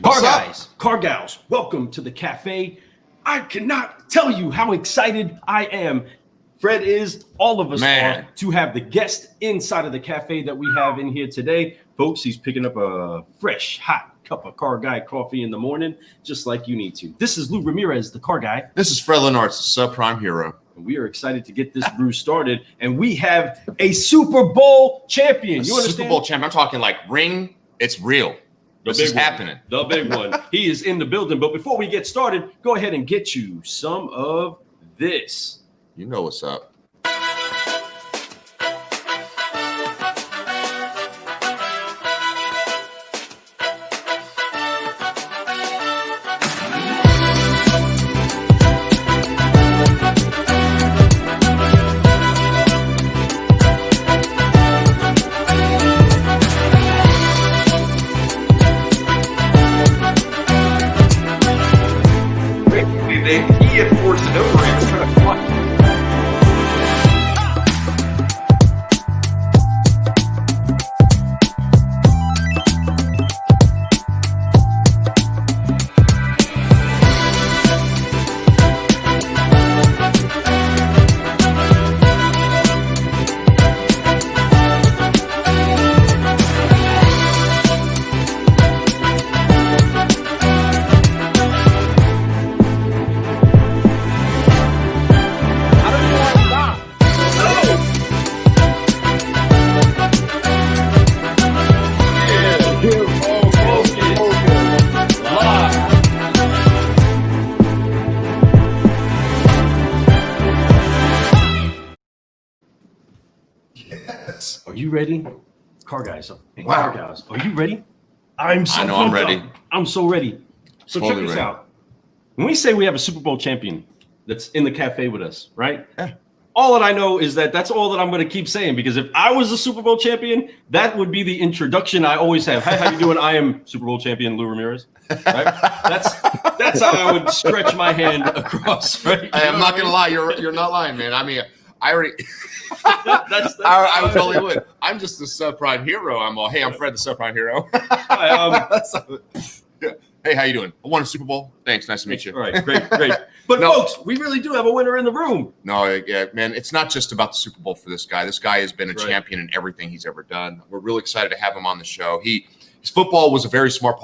Car guys, car gals, welcome to the cafe. I cannot tell you how excited I am. Fred is, all of us are, to have the guest inside of the cafe that we have in here today. Folks, he's picking up a fresh, hot cup of Car Guy coffee in the morning, just like you need to. This is Lou Ramirez, the Car Guy. This is Fred Lenartz, the subprime hero. And we are excited to get this brew started. And we have a Super Bowl champion. You understand? Super Bowl champion. I'm talking like ring. It's real. This is happening. The big one. He is in the building. But before we get started, go ahead and get you some of this. You know what's up. He had forced it over and was trying to fly. Are you ready? Car guys. Hey, wow. Car guys. Are you ready? I'm ready. I'm so ready. So totally check this ready. out. When we say we have a Super Bowl champion that's in the cafe with us, right? Yeah. All that I know is that that's all that I'm going to keep saying, because if I was a Super Bowl champion, that would be the introduction I always have. Hi, how you doing? I am Super Bowl champion Lou Ramirez. Right? That's how I would stretch my hand across. Right? Hey, I'm not gonna lie. You're not lying, man. I mean, I already. I totally would. I'm just the subprime hero. I'm Fred, the subprime hero. Hey, how you doing? I won a Super Bowl. Thanks. Nice to meet you. All right, great. But folks, we really do have a winner in the room. No, yeah, man, it's not just about the Super Bowl for this guy. This guy has been a champion in everything he's ever done. We're really excited to have him on the show. His football was a very small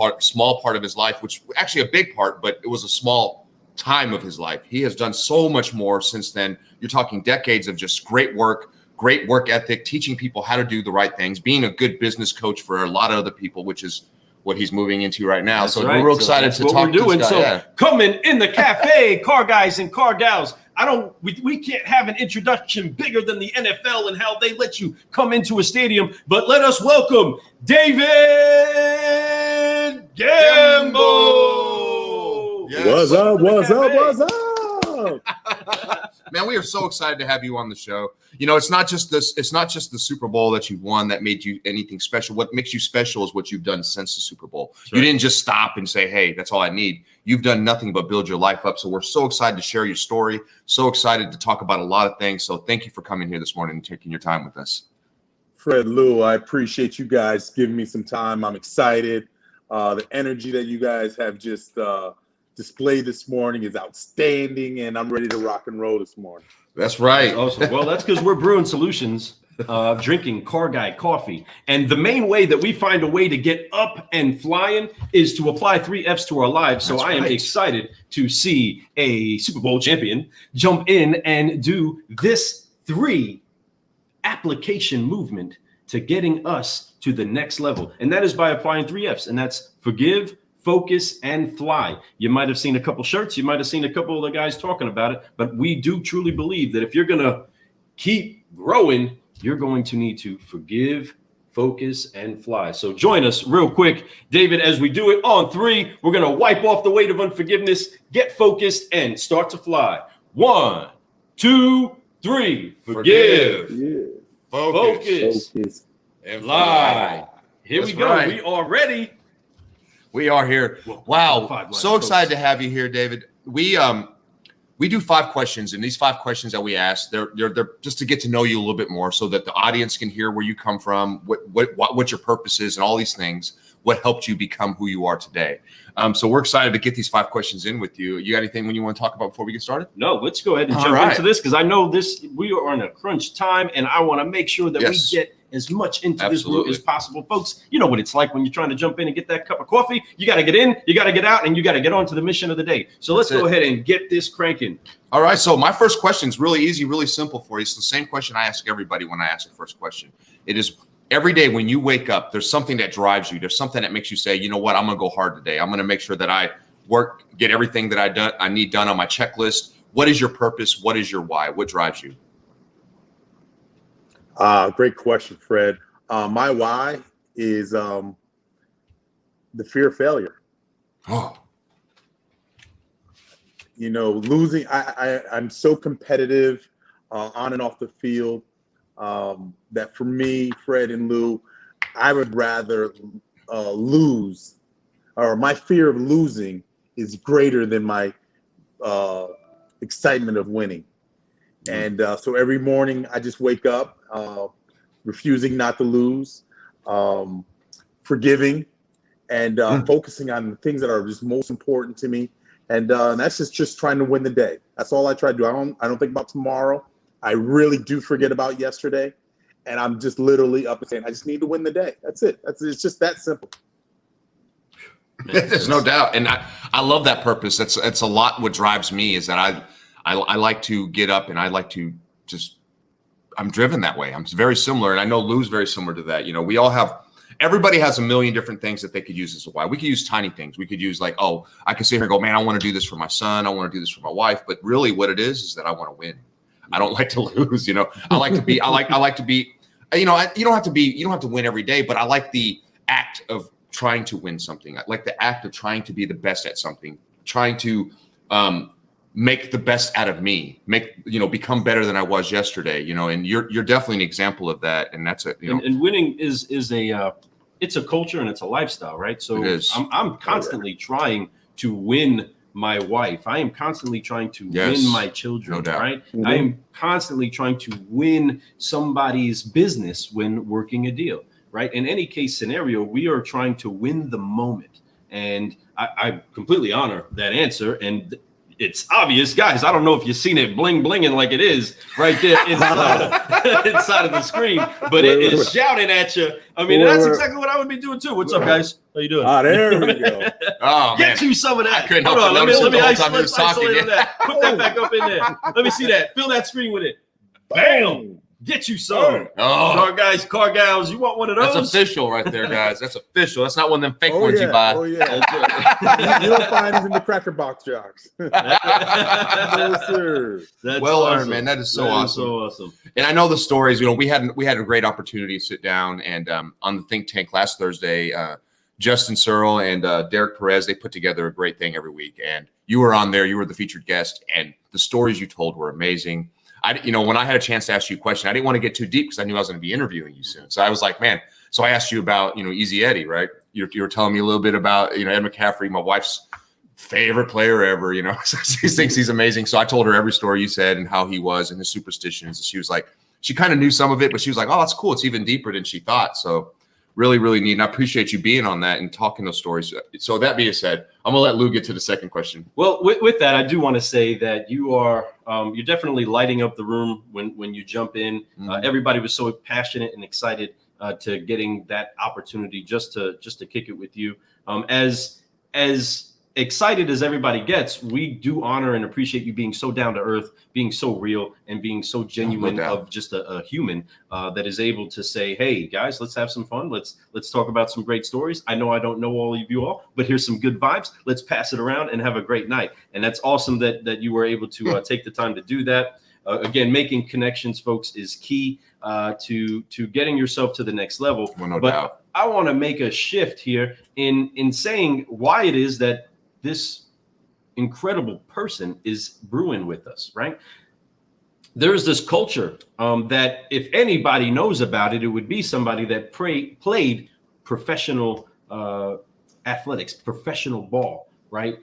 part of his life, which actually a big part, but it was a small time of his life. He has done so much more since then. You're talking decades of just great work ethic, teaching people how to do the right things, being a good business coach for a lot of other people, which is what he's moving into right now. That's so right. we're real excited to talk to this guy. So coming in the cafe, car guys and car gals. We can't have an introduction bigger than the NFL and how they let you come into a stadium, but let us welcome David Gambo. Yes. What's up? Man, we are so excited to have you on the show. You know, it's not just the Super Bowl that you won that made you anything special. What makes you special is what you've done since the Super Bowl. Right. You didn't just stop and say, hey, that's all I need. You've done nothing but build your life up. So we're so excited to share your story, so excited to talk about a lot of things. So thank you for coming here this morning and taking your time with us. Fred, Lou, I appreciate you guys giving me some time. I'm excited. The energy that you guys have just displayed this morning is outstanding, and I'm ready to rock and roll this morning. That's right. That's awesome. Well, that's because we're brewing solutions, drinking Car Guy coffee. And the main way that we find a way to get up and flying is to apply 3 F's to our lives. So I am excited to see a Super Bowl champion jump in and do this 3 application movement to getting us to the next level. And that is by applying 3 F's. And that's forgive, focus, and fly. You might have seen a couple shirts. You might have seen a couple of the guys talking about it. But we do truly believe that if you're going to keep growing, you're going to need to forgive, focus, and fly. So join us real quick, David, as we do it on 3. We're going to wipe off the weight of unforgiveness, get focused, and start to fly. 1, 2, 3. Forgive, focus, and fly. Here we go. Right. We are ready. We are here. Wow. So excited to have you here, David. we do 5 questions, and these 5 questions that we ask, they're just to get to know you a little bit more, so that the audience can hear where you come from, what your purpose is, and all these things. What helped you become who you are today? So we're excited to get these 5 questions in with you. You got anything when you want to talk about before we get started? No, let's go ahead and jump into this, because I know we are on a crunch time, and I want to make sure that we get as much into this brew as possible. Folks, you know what it's like when you're trying to jump in and get that cup of coffee. You got to get in, you got to get out, and you got to get on to the mission of the day. So let's go ahead and get this cranking. All right. So my first question is really easy, really simple for you. It's the same question I ask everybody when I ask the first question. It is, every day when you wake up, there's something that drives you. There's something that makes you say, you know what, I'm going to go hard today. I'm going to make sure that I get everything that I need done on my checklist. What is your purpose? What is your why? What drives you? Great question, Fred. My why is the fear of failure. Oh. You know, losing. I'm so competitive on and off the field that for me, Fred and Lou, I would rather lose, or my fear of losing is greater than my excitement of winning. And so every morning I just wake up refusing not to lose, forgiving, and focusing on the things that are just most important to me. And that's just trying to win the day. That's all I try to do. I don't think about tomorrow. I really do forget about yesterday. And I'm just literally up and saying, I just need to win the day. That's it. It's just that simple. There's no doubt. And I love that purpose. That's a lot what drives me, is that I like to get up, and I like to I'm driven that way. I'm very similar. And I know Lou's very similar to that. You know, everybody has a million different things that they could use as a why. We could use tiny things. We could use like, oh, I could sit here and go, man, I want to do this for my son. I want to do this for my wife. But really what it is that I want to win. I don't like to lose. You know, I like to be, I like to be, you know, you don't have to win every day, but I like the act of trying to win something. I like the act of trying to be the best at something, trying to make the best out of me, become better than I was yesterday, you know, and you're definitely an example of that. And that's it. And winning is it's a culture and it's a lifestyle, right? So I'm constantly trying to win my wife. I am constantly trying to win my children, right? Mm-hmm. I am constantly trying to win somebody's business when working a deal, right? In any case scenario, we are trying to win the moment. And I completely honor that answer. And it's obvious, guys. I don't know if you've seen it blinging like it is right there inside of the screen, but it is shouting at you. I mean, that's exactly what I would be doing too. What's up, guys? How you doing? There we go. Oh, Get you some of that. I couldn't help but notice it the whole time he was talking. That. Put that back up in there. Let me see that. Fill that screen with it. Bam! Get you some. Car gals, you want one of those? That's official right there, guys. That's official. That's not one of them fake ones you buy. Oh, yeah. You don't find these in the Cracker Box jocks. No, sir. That's well earned, man. That is so awesome. And I know the stories. You know, we had a great opportunity to sit down and on the Think Tank last Thursday, Justin Searle and Derek Perez, they put together a great thing every week. And you were on there. You were the featured guest. And the stories you told were amazing. When I had a chance to ask you a question, I didn't want to get too deep because I knew I was going to be interviewing you soon. So I was like, man. So I asked you about, Easy Eddie, right? You were telling me a little bit about, Ed McCaffrey, my wife's favorite player ever. She thinks he's amazing. So I told her every story you said and how he was and his superstitions. And she was like, she kind of knew some of it, but she was like, oh, that's cool. It's even deeper than she thought. So really, really neat. And I appreciate you being on that and talking those stories. So that being said, I'm going to let Lou get to the second question. Well, with that, I do want to say that you are you're definitely lighting up the room when you jump in. Mm-hmm. Everybody was so passionate and excited to getting that opportunity just to kick it with you. As excited as everybody gets, we do honor and appreciate you being so down to earth, being so real, and being so genuine of just a human that is able to say, hey guys, let's have some fun. Let's talk about some great stories. I know I don't know all of you all, but here's some good vibes. Let's pass it around and have a great night. And that's awesome that you were able to take the time to do that. Again, making connections, folks, is key to getting yourself to the next level. Well, no doubt. I want to make a shift here in saying why it is that this incredible person is brewing with us, right? There's this culture that if anybody knows about it, it would be somebody that played professional athletics, professional ball, right?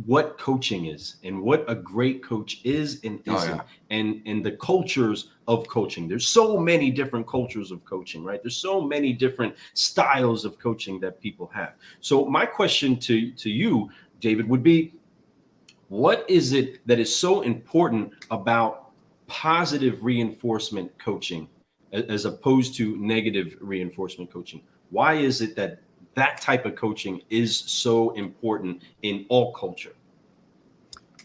what coaching is and what a great coach is and isn't, and the cultures of coaching. There's so many different cultures of coaching, right? There's so many different styles of coaching that people have. So my question to you, David, would be, what is it that is so important about positive reinforcement coaching as opposed to negative reinforcement coaching? Why is it that that type of coaching is so important in all culture?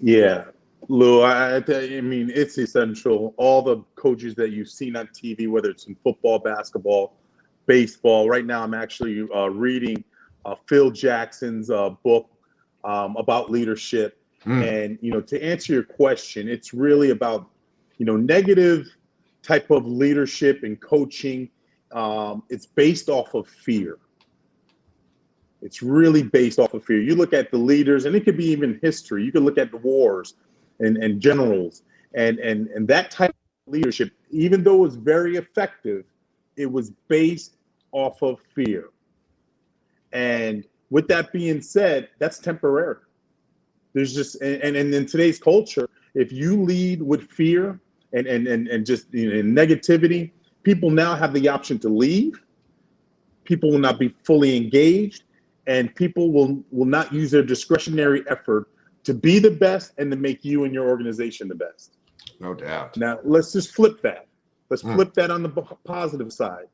Yeah, Lou, I mean, it's essential. All the coaches that you've seen on TV, whether it's in football, basketball, baseball. Right now, I'm actually reading Phil Jackson's book about leadership. And, to answer your question, it's really about, negative type of leadership and coaching. It's based off of fear. It's really based off of fear. You look at the leaders, and it could be even history. You can look at the wars and generals and that type of leadership, even though it was very effective, it was based off of fear. And with that being said, that's temporary. There's just, and in today's culture, if you lead with fear and just negativity, people now have the option to leave. People will not be fully engaged. And people will not use their discretionary effort to be the best and to make you and your organization the best. No doubt. Now, let's just flip that. Let's flip that on the positive side.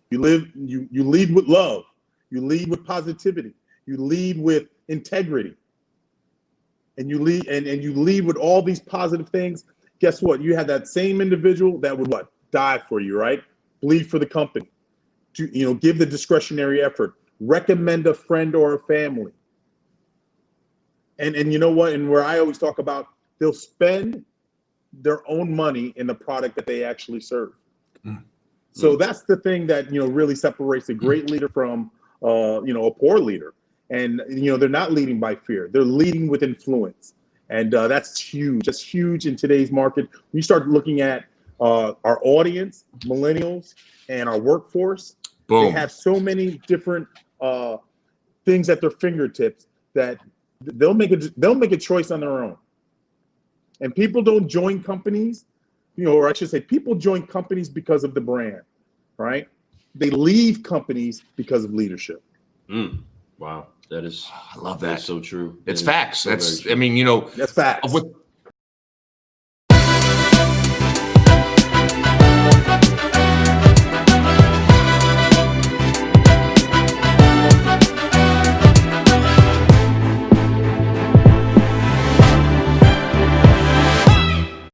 You lead with love. You lead with positivity. You lead with integrity. And you lead with all these positive things. Guess what? You have that same individual that would die for you, right? Bleed for the company. To give the discretionary effort. Recommend a friend or a family. And you know what? And where I always talk about, they'll spend their own money in the product that they actually serve. So that's the thing that really separates a great leader from a poor leader. And they're not leading by fear. They're leading with influence. And that's huge. That's huge in today's market. We start looking at our audience, millennials, and our workforce. Boom. They have so many different things at their fingertips that they'll make a choice on their own. And people don't join companies, or I should say, people join companies because of the brand, right? They leave companies because of leadership. Wow, that is. I love that. So true. It's That facts. so That's. true. I mean, That's facts.